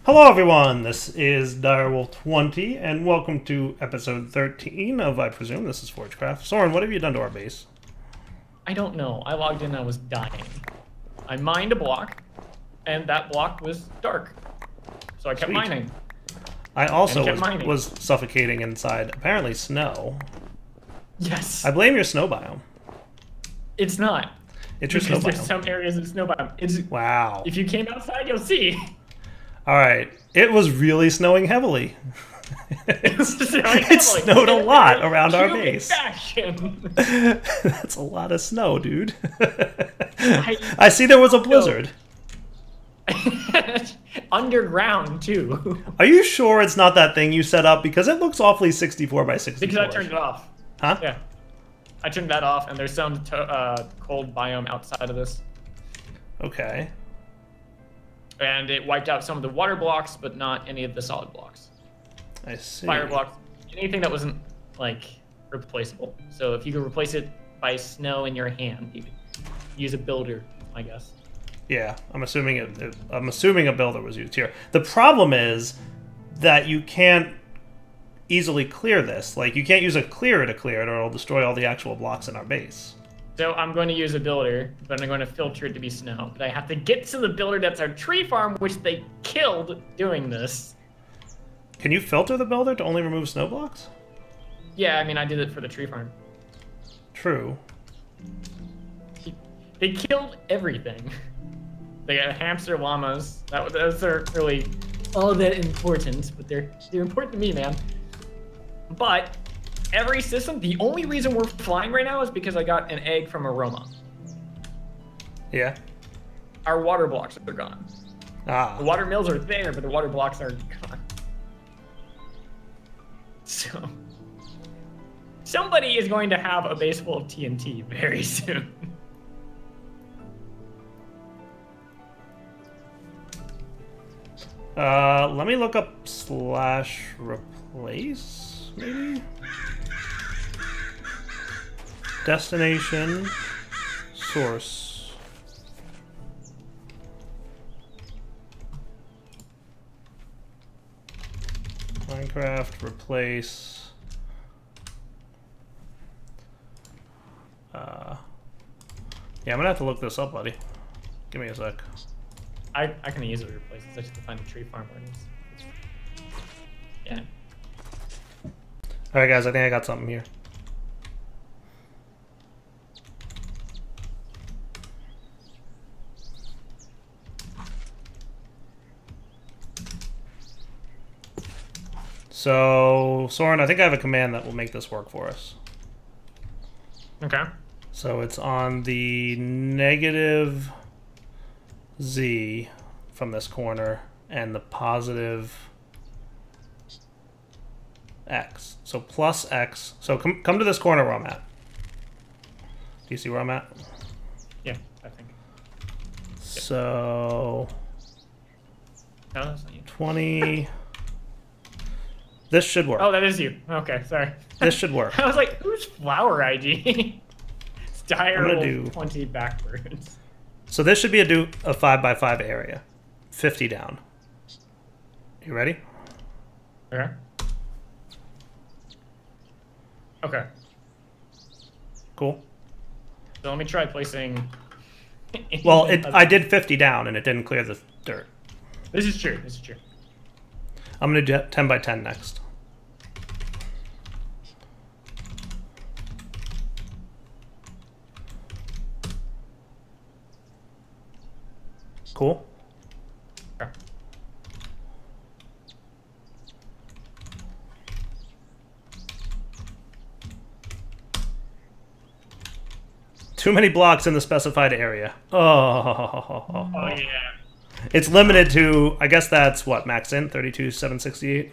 Hello everyone, this is Direwolf20, and welcome to episode 13 of, I presume, this is Forgecraft. Soren, what have you done to our base? I don't know. I logged in and I was dying. I mined a block, and that block was dark. So I kept mining. I also was suffocating inside, apparently, snow. Yes. I blame your snow biome. It's not. It's your snow biome. There's some areas of snow biome. Wow. If you came outside, you'll see. Alright, it was really snowing heavily. It snowed a lot around our base. That's a lot of snow, dude. I see there was a blizzard. Underground, too. Are you sure it's not that thing you set up? Because it looks awfully 64 by 64. Because I turned it off. Huh? Yeah. I turned that off, and there's some cold biome outside of this. Okay. And it wiped out some of the water blocks, but not any of the solid blocks. I see. Fire blocks, anything that wasn't, like, replaceable. So if you could replace it by snow in your hand, you could use a builder, I guess. Yeah, I'm assuming a builder was used here. The problem is that you can't easily clear this. Like, you can't use a clearer to clear it, or it'll destroy all the actual blocks in our base. So I'm going to use a builder, but I'm going to filter it to be snow. But I have to get to the builder that's our tree farm, which they killed doing this. Can you filter the builder to only remove snow blocks? Yeah, I mean, I did it for the tree farm. True. They killed everything. They got hamster llamas. Those are really all that important, but they're important to me, man. But every system, the only reason we're flying right now is because I got an egg from Aroma. Yeah. Our water blocks are gone. Ah. The water mills are there, but the water blocks are gone. So, somebody is going to have a base full of TNT very soon. Let me look up /replace, maybe? Destination, source. Minecraft, replace. Yeah, I'm gonna have to look this up, buddy. Give me a sec. I can easily replace it. I just have to find the tree farm where it is. Yeah. Alright guys, I think I got something here. So, Soren, I think I have a command that will make this work for us. Okay. So it's on the negative Z from this corner and the positive X. So plus X. So come to this corner where I'm at. Do you see where I'm at? Yeah, I think. So... No, that's not you. 20... This should work. Oh, that is you. Okay, sorry. This should work. I was like, who's flower ID? It's do 20 backwards. So this should be a 5x5 area. 50 down. You ready? Okay. Okay. Cool. So let me try placing... Well, I did 50 down and it didn't clear the dirt. This is true. This is true. I'm going to do 10 by 10 next. Cool. Okay. Too many blocks in the specified area. Oh, yeah. It's limited to, I guess that's what, max in? 32,768?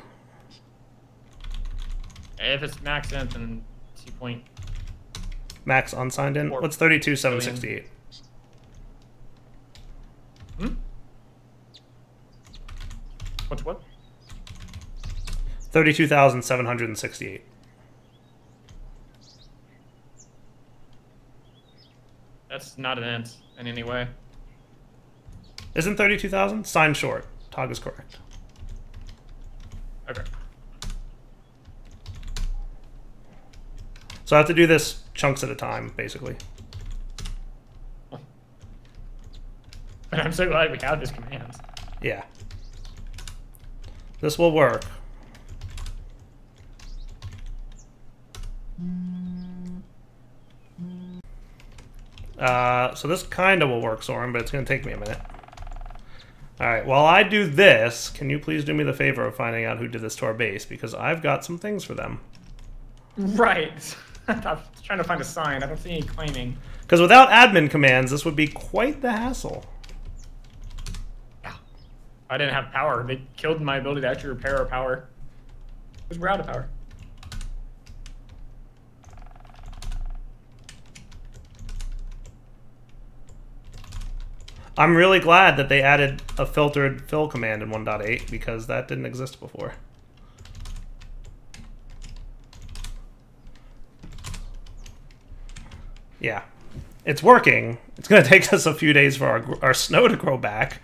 If it's max in, then 2 point... Max unsigned in? What's 32,768? Hmm? What's what? 32,768. That's not an int in any way. Isn't 32,000? Signed short. Tog is correct. Okay. So I have to do this chunks at a time, basically. But I'm so glad we have this command. Yeah. This will work. So this kind of will work, Soren, but it's going to take me a minute. Alright, while I do this, can you please do me the favor of finding out who did this to our base? Because I've got some things for them. Right. I'm trying to find a sign. I don't see any claiming. Because without admin commands, this would be quite the hassle. I didn't have power. They killed my ability to actually repair our power. Because we're out of power. I'm really glad that they added a filtered fill command in 1.8 because that didn't exist before. Yeah, it's working. It's going to take us a few days for our snow to grow back.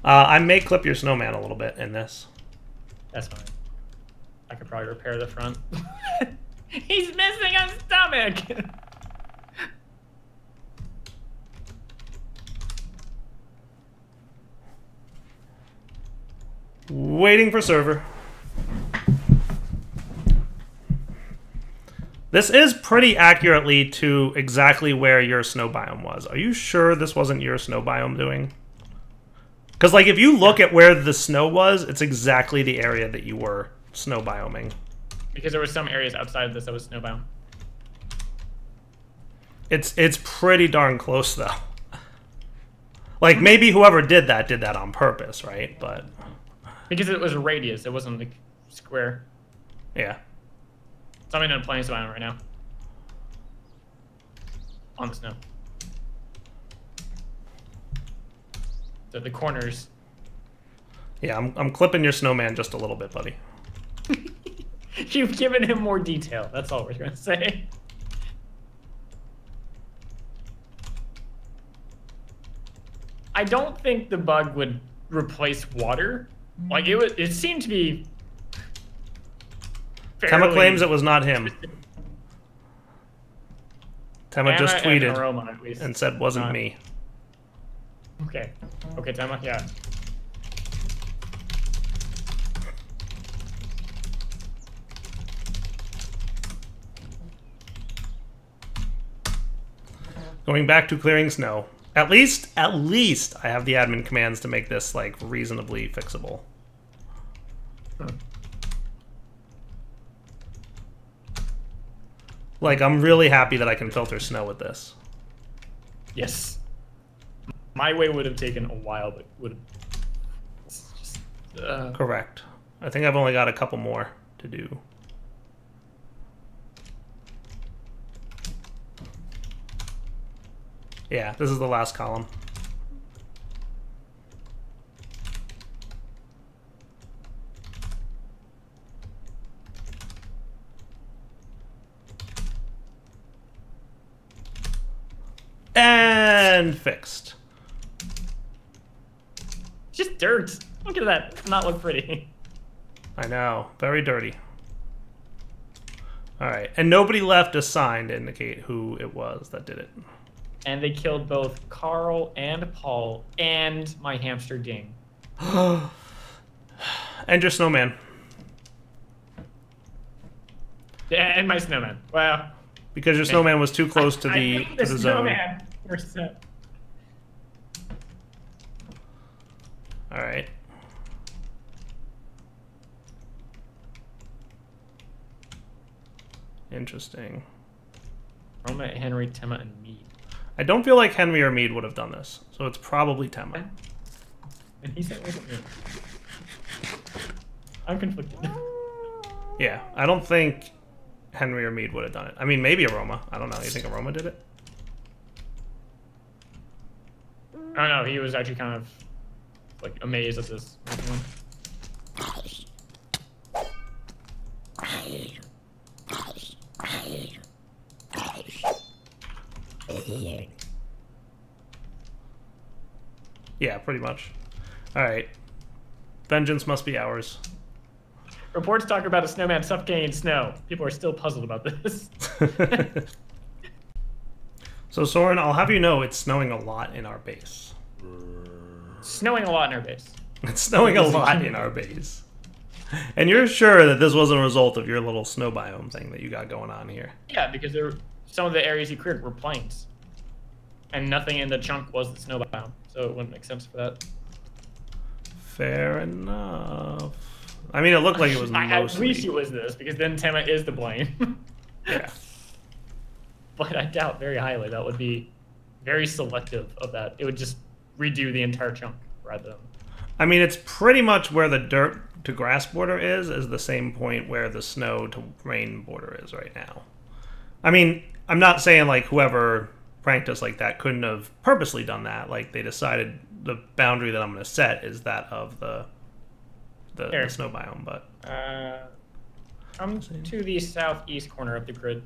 I may clip your snowman a little bit in this. That's fine. I could probably repair the front. He's missing a stomach! Waiting for server. This is pretty accurately to exactly where your snow biome was. Are you sure this wasn't your snow biome doing? Because, like, if you look at where the snow was, it's exactly the area that you were snow bioming. Because there were some areas outside of this that was snow biome. It's pretty darn close, though. Like, maybe whoever did that on purpose, right? But... Because it was a radius, it wasn't, like, square. Yeah. So I'm in a plains biome right now. On the snow. So the corners. Yeah, I'm clipping your snowman just a little bit, buddy. You've given him more detail. That's all we're gonna say. I don't think the bug would replace water. Like it seemed to be. Tema claims it was not him. Tema just tweeted Aroma, and said wasn't me. Okay. Okay, Tema, yeah. Going back to clearing snow. At least I have the admin commands to make this, like, reasonably fixable. Like, I'm really happy that I can filter snow with this. Yes. My way would have taken a while, but would have... Just, Correct. I think I've only got a couple more to do. Yeah, this is the last column. And fixed. just dirt. Look at that. Does not look pretty. I know. Very dirty. Alright. And nobody left a sign to indicate who it was that did it. And they killed both Carl and Paul and my hamster Ding. And your snowman. Yeah, and my snowman. Wow. Because your snowman was too close to the zone. Snowman. Alright. Interesting. Roma, Henry, Tema, and Mead. I don't feel like Henry or Mead would have done this, so it's probably Tema. And he said, I'm conflicted. Yeah, I don't think Henry or Mead would have done it. I mean, maybe Aroma. I don't know. You think Aroma did it? I don't know. He was actually kind of like amazed at this one. Yeah, pretty much. Alright. Vengeance must be ours. Reports talk about a snowman suffocating in snow. People are still puzzled about this. So, Soren, I'll have you know it's snowing a lot in our base. Snowing a lot in our base. It's snowing a lot in our base. And you're sure that this wasn't a result of your little snow biome thing that you got going on here? Yeah, because some of the areas you cleared were plains. And nothing in the chunk was the snow biome. So it wouldn't make sense for that. Fair enough. I mean, it looked like it was mostly... At least it was this, because then Tema is the blame. Yeah. But I doubt very highly that would be very selective of that. It would just redo the entire chunk rather than... I mean, it's pretty much where the dirt to grass border is the same point where the snow to rain border is right now. I mean, I'm not saying, like, whoever pranked us like that couldn't have purposely done that. Like, they decided the boundary that I'm going to set is that of the snow biome, but... come to the southeast corner of the grid.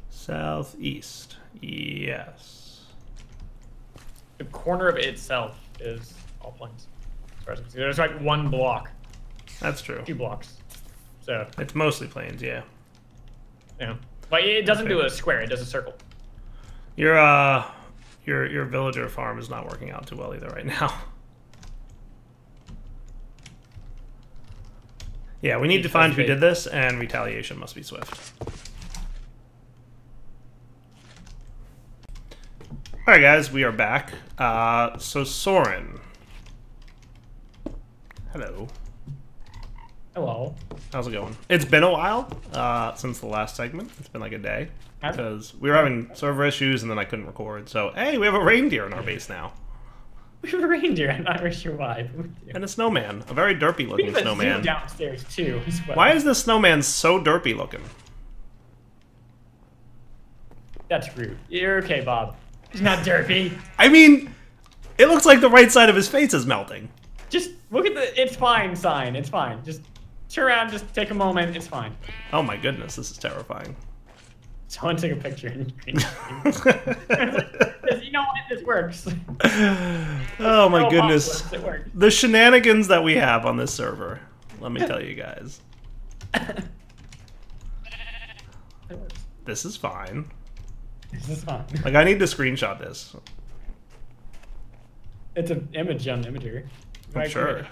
Southeast, yes. The corner of it itself is all plains. As far as I can see. There's like one block. That's true. 2 blocks. So it's mostly plains, yeah. Yeah. But it doesn't do a square, it does a circle. Your villager farm is not working out too well either right now. Yeah, we need to find who did this, and retaliation must be swift. Alright guys, we are back. So Soren. Hello. Hello. How's it going? It's been a while since the last segment. It's been like a day. Because we were having server issues and then I couldn't record. So, hey, we have a reindeer in our base now. We have a reindeer, I'm not really sure why. And a snowman. A very derpy looking snowman. We have a zoo downstairs too, as well. Why is this snowman so derpy looking? That's rude. You're okay, Bob. He's not derpy. I mean, it looks like the right side of his face is melting. Just look at the "it's fine" sign. It's fine. Just turn around, just take a moment. It's fine. Oh my goodness, this is terrifying. Someone take a picture and green you know what? This works. Oh my goodness. It works. The shenanigans that we have on this server. Let me tell you guys. This is fine. This is fine. Like, I need to screenshot this. It's an image on Imager. I'm sure.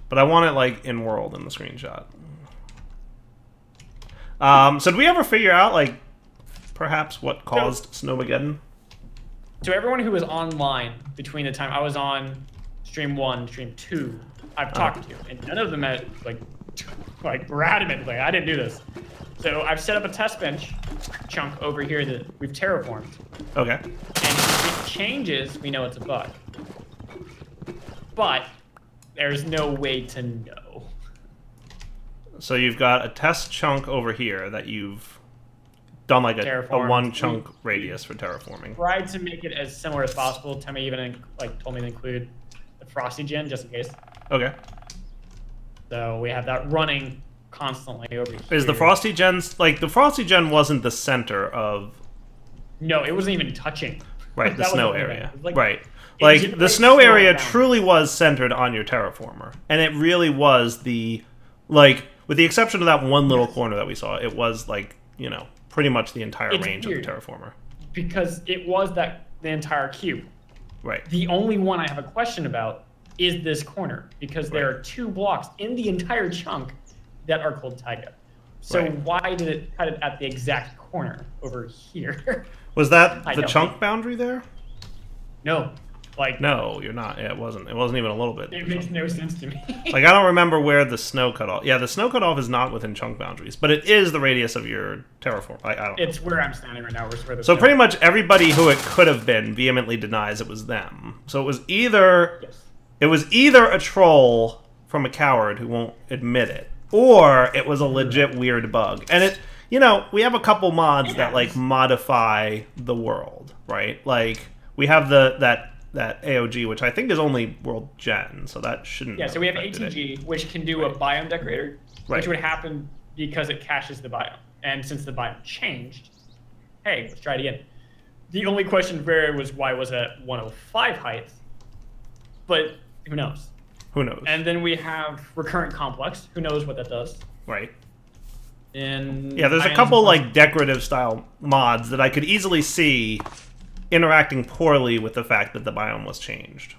But I want it, like, in world in the screenshot. So did we ever figure out, like, perhaps what caused Snowmageddon? So everyone who was online between the time I was on stream 1, stream 2, I've talked to, and none of them had, like were adamant, like, I didn't do this. So I've set up a test bench chunk over here that we've terraformed. Okay. And if it changes, we know it's a bug. But there's no way to know. So you've got a test chunk over here that you've done like a 1 chunk radius for terraforming. Tried to make it as similar as possible. Temi even told me to include the Frosty Gen just in case. Okay. So we have that running constantly over here. Is the Frosty Gen, like, the Frosty Gen wasn't the center of... No, it wasn't even touching. Right, the snow area. Like, right. Like, the snow area truly was centered on your terraformer. And it really was the, like, with the exception of that one little corner that we saw, it was, like, you know, pretty much the entire range of the terraformer. Because it was the entire cube. Right. The only one I have a question about is this corner. Because there are 2 blocks in the entire chunk that are called taiga. So why did it cut it at the exact corner over here? Was that the chunk boundary there? No. Like, no, you're not. It wasn't. It wasn't even a little bit. It makes no sense to me. Like, I don't remember where the snow cutoff. Yeah, the snow cutoff is not within chunk boundaries, but it is the radius of your terraform. I don't know. It's where I'm standing right now. Where the so pretty much everybody who it could have been vehemently denies it was them. So it was either a troll from a coward who won't admit it, or it was a legit weird bug. And it, you know, we have a couple mods that like modify the world, right? Like we have that AOG, which I think is only world gen, so that shouldn't. Yeah, so we have ATG, which can do a biome decorator, which would happen because it caches the biome. And since the biome changed, hey, let's try it again. The only question there was why was it at 105 height but who knows? Who knows? And then we have recurrent complex. Who knows what that does? Right. And yeah, there's a couple like decorative style mods that I could easily see interacting poorly with the fact that the biome was changed.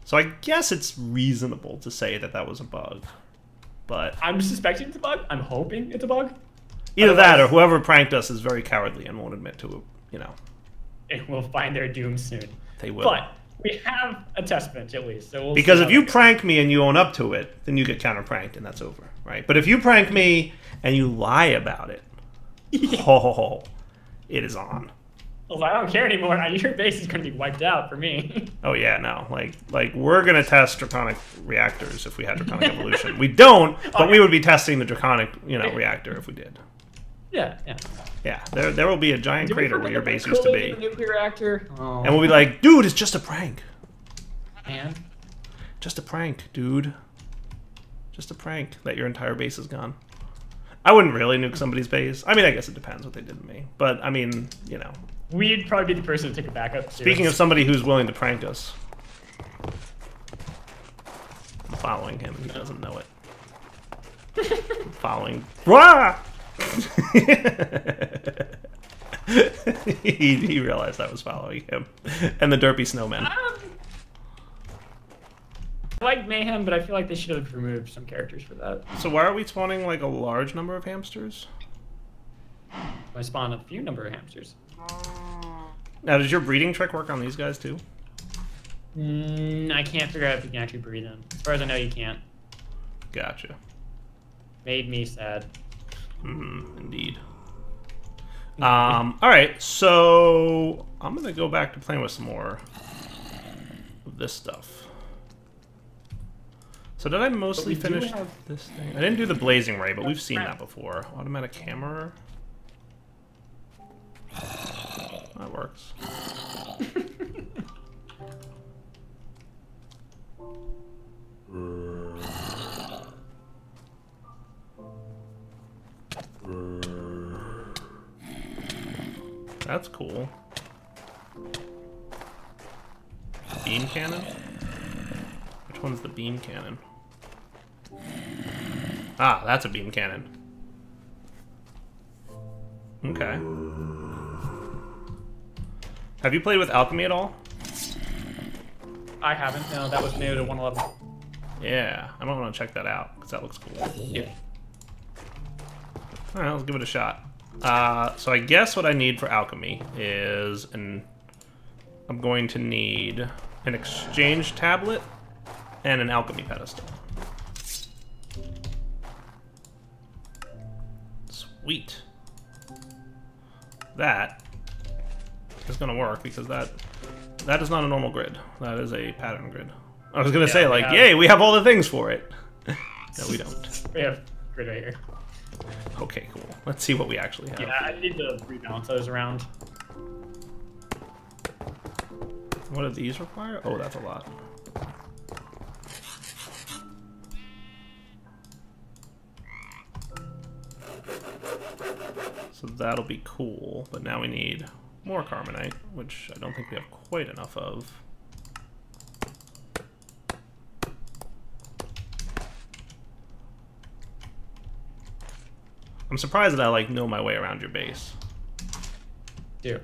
So I guess it's reasonable to say that that was a bug. But I'm suspecting it's a bug. I'm hoping it's a bug. Either that or whoever pranked us is very cowardly and won't admit to it, you know. It will find their doom soon. They will. But we have a test bench at least. So because if you prank me and you own up to it, then you get counter pranked and that's over, right? But if you prank me and you lie about it, oh, it is on. Well, I don't care anymore. Your base is going to be wiped out for me. Oh yeah, no, like we're gonna test draconic reactors if we had draconic evolution. We don't, but we would be testing the draconic, reactor if we did. Yeah, yeah. Yeah, there will be a giant crater where your base used to be. Nuclear reactor. Oh. And we'll be like, dude, it's just a prank. Man. Just a prank, dude. Just a prank that your entire base is gone. I wouldn't really nuke somebody's base. I mean, I guess it depends what they did to me. But, I mean, you know. We'd probably be the person to take a backup. Speaking of somebody who's willing to prank us. I'm following him. He doesn't know it. I'm following. Rah! he realized I was following him. And the derpy snowman. I like Mayhem, but I feel like they should have removed some characters for that. So why are we spawning like a large number of hamsters? I spawned a few number of hamsters. Now, does your breeding trick work on these guys too? I can't figure out if you can actually breed them. As far as I know, you can't. Gotcha. Made me sad. Indeed. Alright, so I'm gonna go back to playing with some more of this stuff. So did I mostly finish this thing? I didn't do the blazing ray, but we've seen that before. Automatic hammer. That works. That's cool. Beam cannon? Which one's the beam cannon? Ah, that's a beam cannon. Okay. Have you played with Alchemy at all? I haven't. No, that was new to 111. Yeah, I might want to check that out, because that looks cool. Yeah. Alright, let's give it a shot. So I guess what I need for Alchemy is I'm going to need an exchange tablet and an alchemy pedestal. Sweet. That is going to work because that is not a normal grid. That is a pattern grid. I was going to say, like, yay, we have all the things for it. No, we don't. We have grid right here. Okay, cool. Let's see what we actually have. Yeah, I need to rebalance those around. What do these require? Oh, that's a lot. So that'll be cool, but now we need more carbonite, which I don't think we have quite enough of. I'm surprised that I like know my way around your base. Yeah.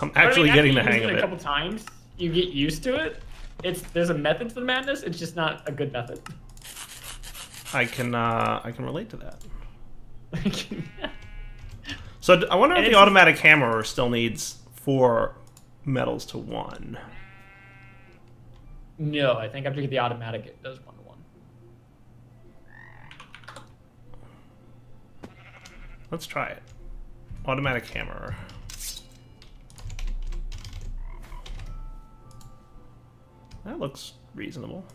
I'm actually getting the hang of it. A couple times, you get used to it. There's a method to the madness. It's just not a good method. I can relate to that. So I wonder if the automatic hammer still needs 4 metals to 1. No, I think after you get the automatic, it does 1 to 1. Let's try it. Automatic hammer. That looks reasonable.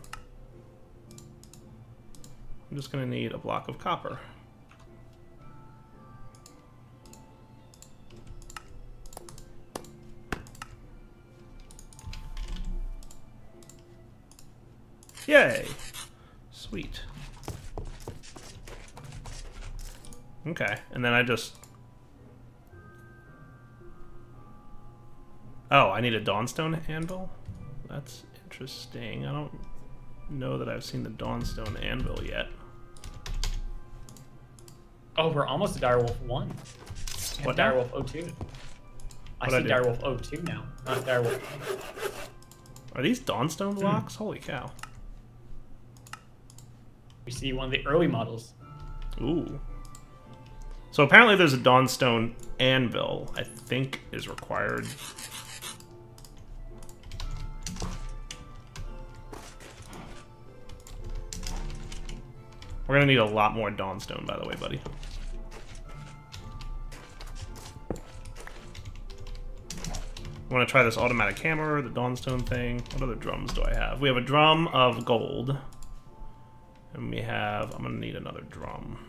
I'm just going to need a block of copper. Yay! Sweet. Okay, and then I just... Oh, I need a Dawnstone anvil? That's interesting. I don't know that I've seen the Dawnstone Anvil yet. Oh, we're almost to Direwolf 1. What And now? Direwolf 02. I What'd see I do? Direwolf 02 now, not Direwolf 1. Are these Dawnstone blocks? Holy cow. We see one of the early models. Ooh. So apparently there's a Dawnstone Anvil, I think is required. We're gonna need a lot more Dawnstone, by the way, buddy. I want to try this automatic hammer, the Dawnstone thing. What other drums do I have? We have a drum of gold. And we have... I'm going to need another drum.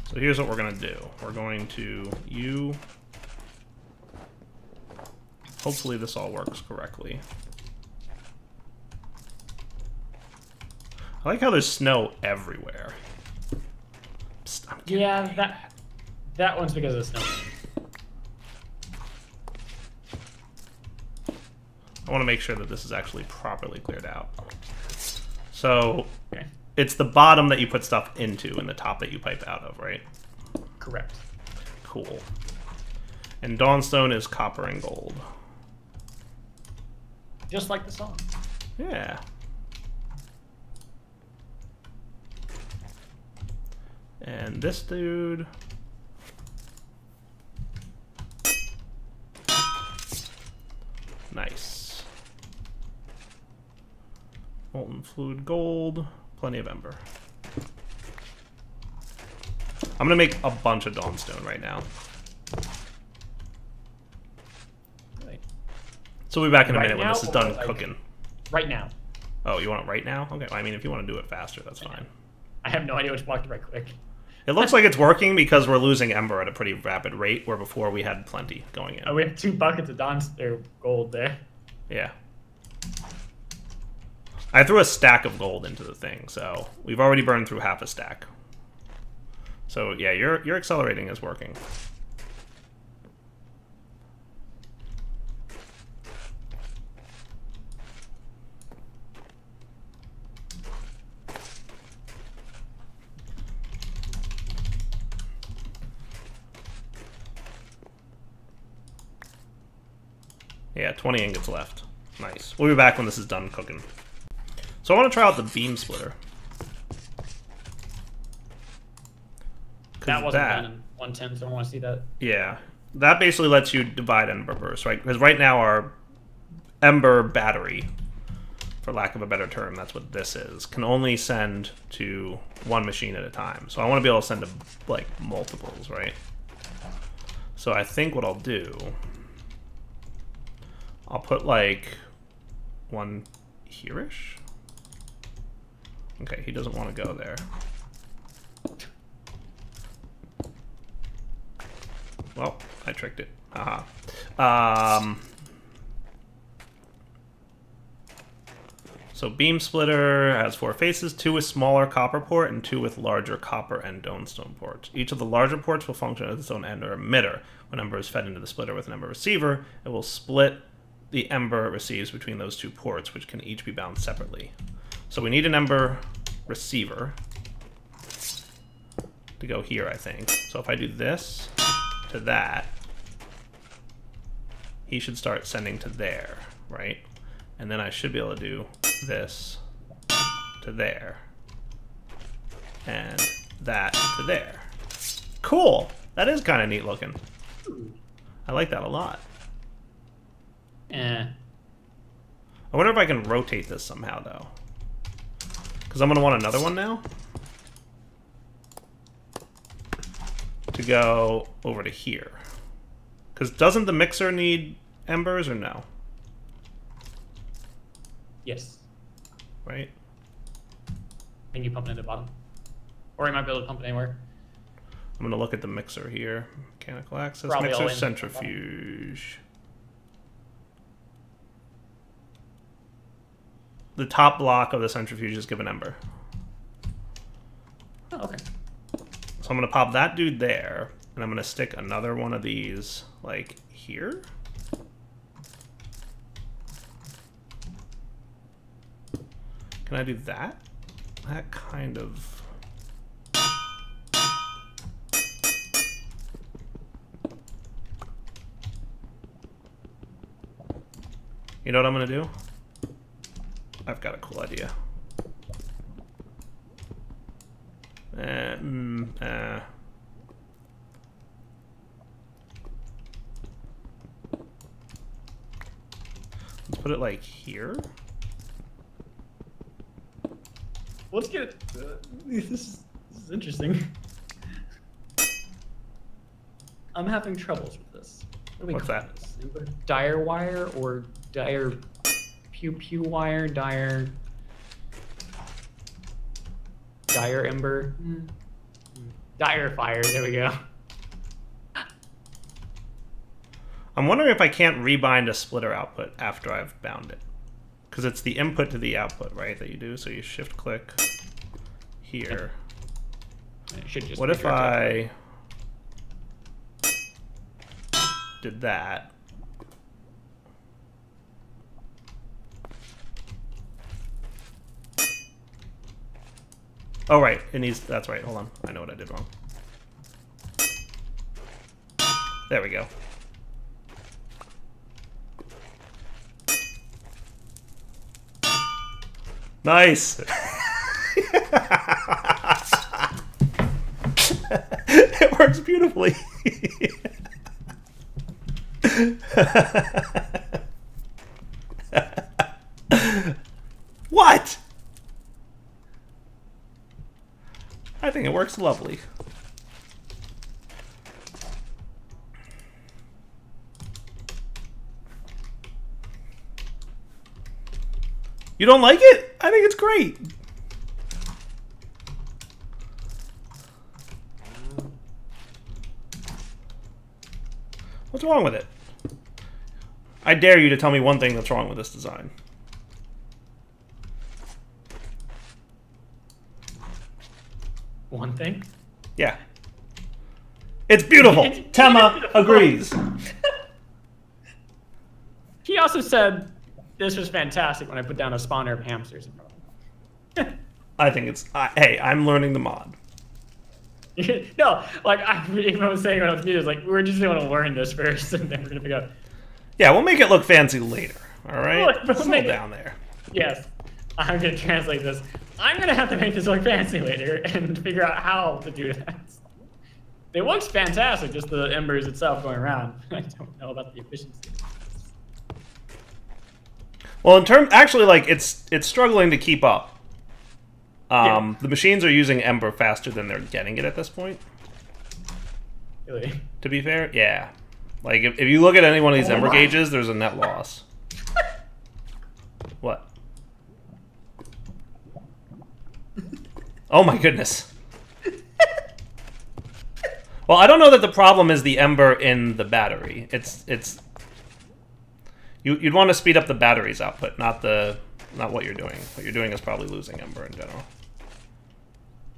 So here's what we're going to do. We're going to... Hopefully this all works correctly. I like how there's snow everywhere. Psst, Yeah, that one's because of the snow. I want to make sure that this is actually properly cleared out. So, Okay. it's the bottom that you put stuff into and the top that you pipe out of, right? Correct. Cool. And Dawnstone is copper and gold. Just like the song. Yeah. And this dude... Nice. Molten fluid gold. Plenty of ember. I'm gonna make a bunch of Dawnstone right now. Really? So we'll be back in a Right minute when now, this is or done like- cooking. Right now. Oh, you want it right now? Okay, well, I mean, if you want to do it faster, that's fine. I have no idea which block to right click. It looks like it's working because we're losing ember at a pretty rapid rate, where before we had plenty going in. Oh, we have 2 buckets of gold there. Yeah. I threw a stack of gold into the thing, so we've already burned through half a stack. So yeah, your accelerating is working. Yeah, 20 ingots left. Nice. We'll be back when this is done cooking. So I want to try out the beam splitter. That wasn't done in 110, so I want to see that. Yeah. That basically lets you divide ember bursts, right? Because right now our ember battery, for lack of a better term, that's what this is, can only send to one machine at a time. So I want to be able to send to, like, multiples, right? So I think what I'll do... I'll put, like, one here-ish? Okay, he doesn't want to go there. Well, I tricked it. Haha. So beam splitter has 4 faces, 2 with smaller copper port and 2 with larger copper and Dawnstone ports. Each of the larger ports will function as its own ender emitter. When ember is fed into the splitter with an ember receiver, it will split the ember it receives between those 2 ports, which can each be bound separately. So we need an ember receiver to go here, I think. So if I do this to that, he should start sending to there, right? And then I should be able to do this to there, and that to there. Cool! That is kind of neat looking. I like that a lot. Eh. I wonder if I can rotate this somehow, though. Because I'm going to want another one now. To go over to here. Because doesn't the mixer need embers or no? Yes. Right? I think you pump it in the bottom. Or you might be able to pump it anywhere. I'm going to look at the mixer here. Mechanical access, Probably all mixer, in. centrifuge. The top block of the centrifuge is given ember. Okay. So I'm gonna pop that dude there, and I'm gonna stick another one of these like here. Can I do that? That kind of. You know what I'm gonna do? I've got a cool idea. Let's put it like here. Let's get it. This is interesting. I'm having troubles with this. What do we What's call that? This? Dire wire or dire pew pew wire? Dire ember? Dire fire. There we go. I'm wondering if I can't rebind a splitter output after I've bound it. Because it's the input to the output, right, that you do. So you shift click here. It should just what if I did that? Oh, right. It needs, that's right. Hold on. I know what I did wrong. There we go. Nice. It works beautifully. What? I think it works lovely. You don't like it? I think it's great. What's wrong with it? I dare you to tell me one thing that's wrong with this design. One thing? Yeah. It's beautiful. Tema agrees. He also said this was fantastic when I put down a spawner of hamsters. I think it's... hey, I'm learning the mod. No, like I was saying when I was muted, like we're just going to learn this first, and then we're going to pick up. Yeah, we'll make it look fancy later. All right, slow make down there. Yes, I'm going to translate this. I'm going to have to make this look fancy later and figure out how to do that. It looks fantastic, just the embers itself going around. I don't know about the efficiency. Well, actually, like it's struggling to keep up. Yeah. The machines are using Ember faster than they're getting it at this point. Really? To be fair, yeah. Like, if you look at any one of these Ember gauges, there's a net loss. What? Oh my goodness. Well, I don't know that the problem is the Ember in the battery. You'd want to speed up the battery's output, not what you're doing. What you're doing is probably losing Ember in general.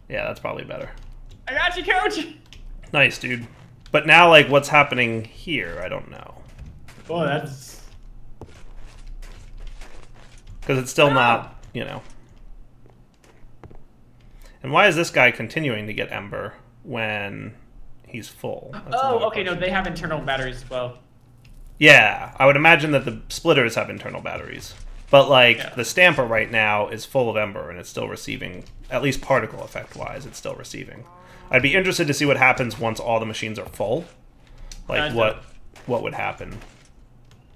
Yeah, that's probably better. I got you, coach! Nice, dude. But now, like, what's happening here, I don't know. Oh, that's... Because it's still not, you know. And why is this guy continuing to get Ember when he's full? That's oh, okay, no, they have internal batteries as well. Yeah, I would imagine that the splitters have internal batteries. But, like, the stamper right now is full of Ember, and it's still receiving, at least particle effect-wise, it's still receiving. I'd be interested to see what happens once all the machines are full. Like, what would happen?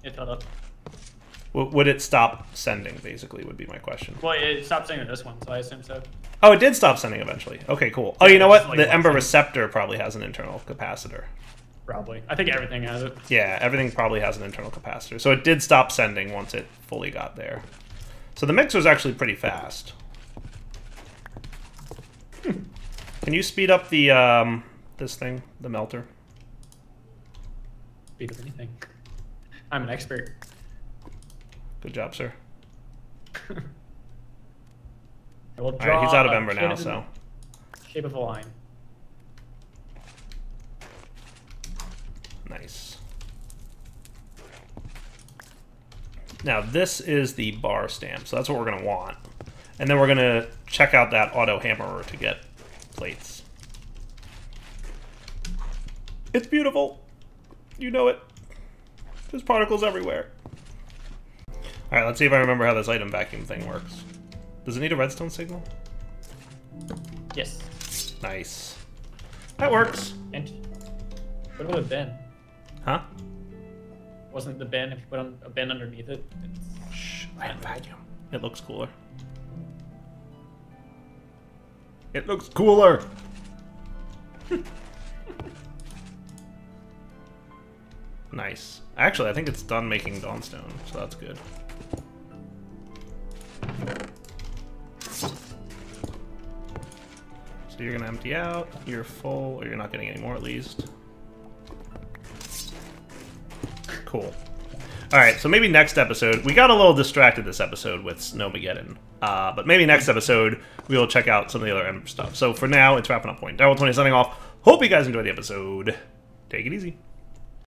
It filled up. Would it stop sending, basically, would be my question. Well, it stopped sending this one, so I assume so. Oh, it did stop sending eventually. Okay, cool. Oh, you know what? The Ember receptor probably has an internal capacitor. Probably. I think everything has it. Yeah, everything probably has an internal capacitor. So it did stop sending once it fully got there. So the mixer's actually pretty fast. Can you speed up the, this thing, the melter? Speed up anything. I'm an expert. Good job, sir. All right, he's out of Ember now, so. shape of a line. Nice. Now this is the bar stamp, so that's what we're going to want. And then we're going to check out that auto hammerer to get plates. It's beautiful. You know it. There's particles everywhere. Alright, let's see if I remember how this item vacuum thing works. Does it need a redstone signal? Yes. Nice. That works. And what about a bin? Huh? Wasn't the bin, if you put on a bin underneath it? It's... Shh, item vacuum. It looks cooler. It looks cooler! Nice. Actually, I think it's done making Dawnstone, so that's good. So you're gonna empty out, you're full, or you're not getting any more at least. Cool. Alright, so maybe next episode, we got a little distracted this episode with Snowmaggedon. But maybe next episode, we will check out some of the other Ember stuff. So for now, it's wrapping up point. Darryl20 signing off. Hope you guys enjoyed the episode. Take it easy.